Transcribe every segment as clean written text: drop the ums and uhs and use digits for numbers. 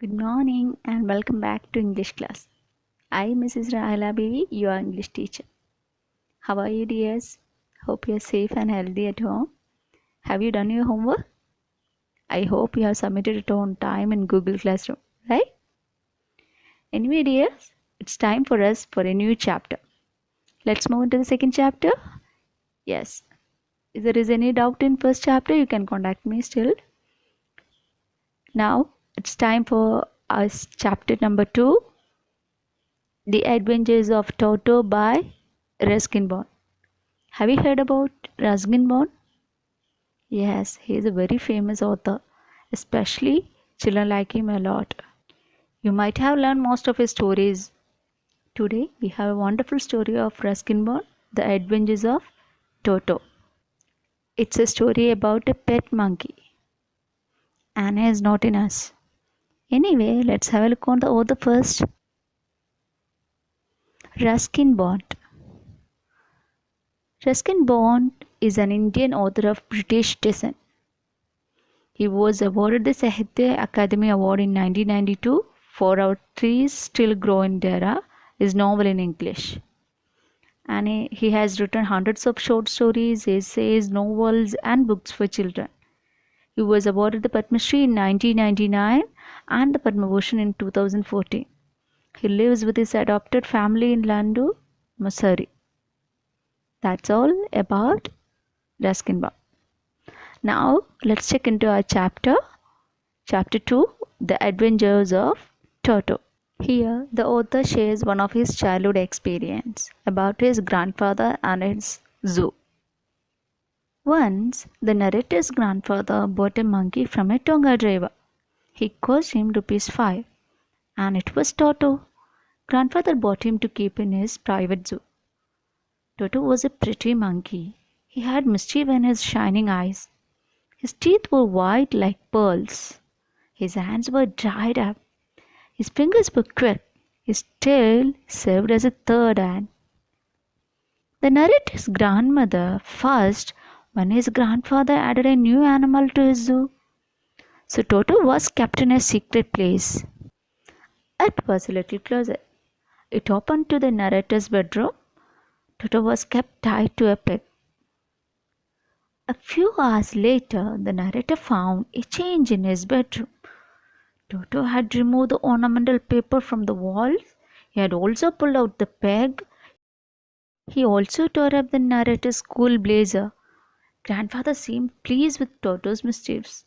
Good morning and welcome back to English class. I, Mrs. Rahila Bibi, your English teacher. How are you, dears? Hope you're safe and healthy at home. Have you done your homework? I hope you have submitted it on time in Google Classroom, right? Anyway, dears, it's time for us for a new chapter. Let's move into the second chapter. Yes. If there is any doubt in first chapter, you can contact me still. Now, it's time for us chapter number 2. The Adventures of Toto by Ruskin Bond. Have you heard about Ruskin Bond? Yes, he is a very famous author, especially children like him a lot. You might have learned most of his stories. Today, we have a wonderful story of Ruskin Bond, The Adventures of Toto. It's a story about a pet monkey. Anna is not in us. Anyway, let's have a look on the author first. Ruskin Bond. Ruskin Bond is an Indian author of British descent. He was awarded the Sahitya Akademi Award in 1992 for Our Trees Still Grow in Dera, his novel in English. And he has written hundreds of short stories, essays, novels, and books for children. He was awarded the Padma Shri in 1999 and the Padma Bhushan in 2014. He lives with his adopted family in Landu, Mussoorie. That's all about Ruskin Bond. Now, let's check into our chapter. Chapter 2, The Adventures of Toto. Here, the author shares one of his childhood experience about his grandfather and his zoo. Once, the narrator's grandfather bought a monkey from a Tonga driver. He cost him ₹5, and it was Toto. Grandfather bought him to keep in his private zoo. Toto was a pretty monkey. He had mischief in his shining eyes. His teeth were white like pearls. His hands were dried up. His fingers were quick. His tail served as a third hand. The narrator's grandmother fussed when his grandfather added a new animal to his zoo. So Toto was kept in a secret place. It was a little closet. It opened to the narrator's bedroom. Toto was kept tied to a peg. A few hours later, the narrator found a change in his bedroom. Toto had removed the ornamental paper from the walls. He had also pulled out the peg. He also tore up the narrator's school blazer. Grandfather seemed pleased with Toto's mischiefs.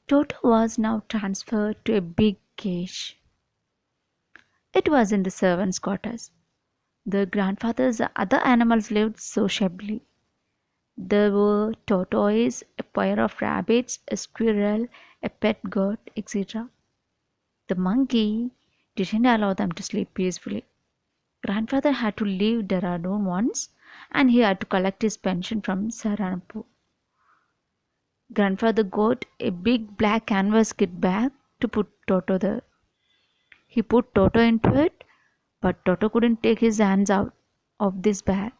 Toto was now transferred to a big cage. It was in the servants' quarters. The grandfather's other animals lived sociably. There were tortoises, a pair of rabbits, a squirrel, a pet goat, etc. The monkey didn't allow them to sleep peacefully. Grandfather had to leave Dehradun once, and he had to collect his pension from Saharanpur. Grandfather got a big black canvas kit bag to put Toto there. He put Toto into it, but Toto couldn't take his hands out of this bag.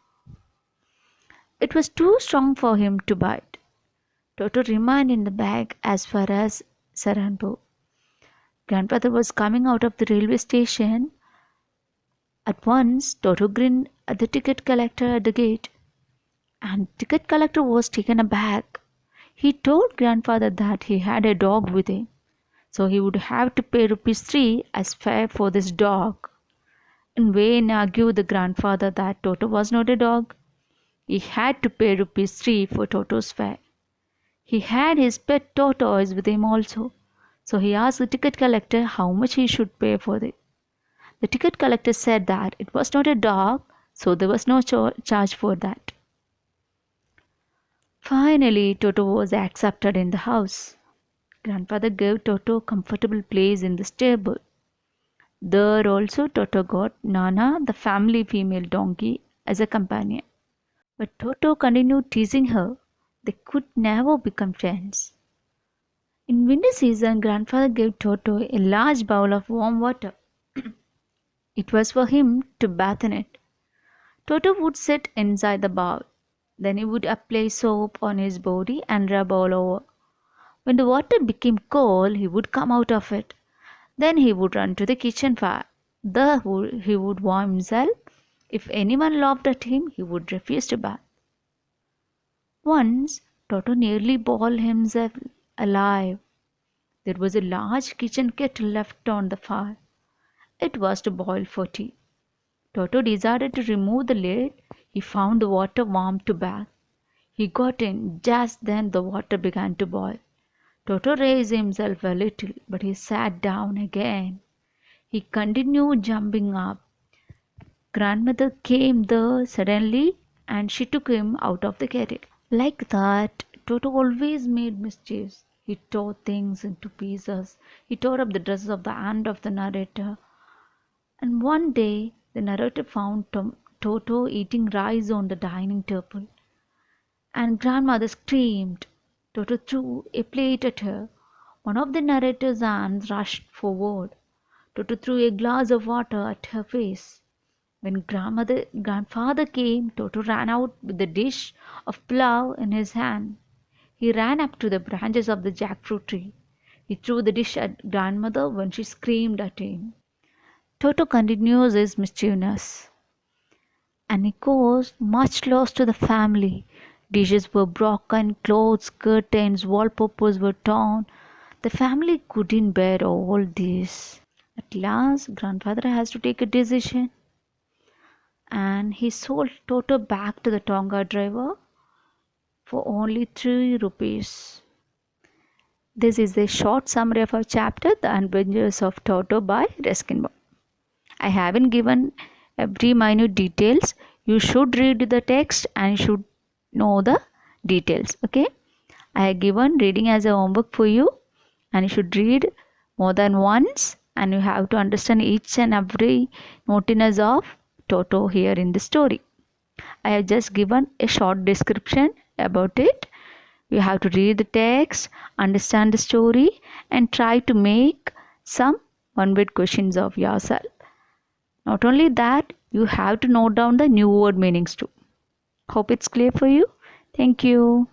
It was too strong for him to bite. Toto remained in the bag as far as Saharanpur. Grandfather was coming out of the railway station. At once, Toto grinned at the ticket collector at the gate, and the ticket collector was taken aback. He told grandfather that he had a dog with him, so he would have to pay ₹3 as fare for this dog. In vain argued the grandfather that Toto was not a dog. He had to pay ₹3 for Toto's fare. He had his pet tortoise with him also, so he asked the ticket collector how much he should pay for it. The ticket collector said that it was not a dog, so there was no charge for that. Finally, Toto was accepted in the house. Grandfather gave Toto a comfortable place in the stable. There also Toto got Nana, the family female donkey, as a companion. But Toto continued teasing her. They could never become friends. In winter season, grandfather gave Toto a large bowl of warm water. It was for him to bathe in it. Toto would sit inside the bowl. Then he would apply soap on his body and rub all over. When the water became cold, he would come out of it. Then he would run to the kitchen fire. There he would warm himself. If anyone laughed at him, he would refuse to bath. Once, Toto nearly boiled himself alive. There was a large kitchen kettle left on the fire. It was to boil for tea. Toto decided to remove the lid. He found the water warm to bath. He got in. Just then the water began to boil. Toto raised himself a little, but he sat down again. He continued jumping up. Grandmother came there suddenly and she took him out of the kettle. Like that, Toto always made mischiefs. He tore things into pieces. He tore up the dresses of the aunt of the narrator. And one day, the narrator found Toto eating rice on the dining table. And grandmother screamed. Toto threw a plate at her. One of the narrator's aunts rushed forward. Toto threw a glass of water at her face. When grandfather came, Toto ran out with the dish of plough in his hand. He ran up to the branches of the jackfruit tree. He threw the dish at grandmother when she screamed at him. Toto continues his mischievous, and he caused much loss to the family. Dishes were broken, clothes, curtains, wallpapers were torn. The family couldn't bear all this. At last, grandfather has to take a decision, and he sold Toto back to the Tonga driver for only 3 rupees. This is a short summary of our chapter, The Adventures of Toto by Ruskin Bond. I haven't given every minute details. You should read the text and you should know the details. Okay, I have given reading as a homework for you, and you should read more than once, and you have to understand each and every naughtiness of Toto here in the story. I have just given a short description about it. You have to read the text, understand the story, and try to make some one-word questions of yourself. Not only that, you have to note down the new word meanings too. Hope it's clear for you. Thank you.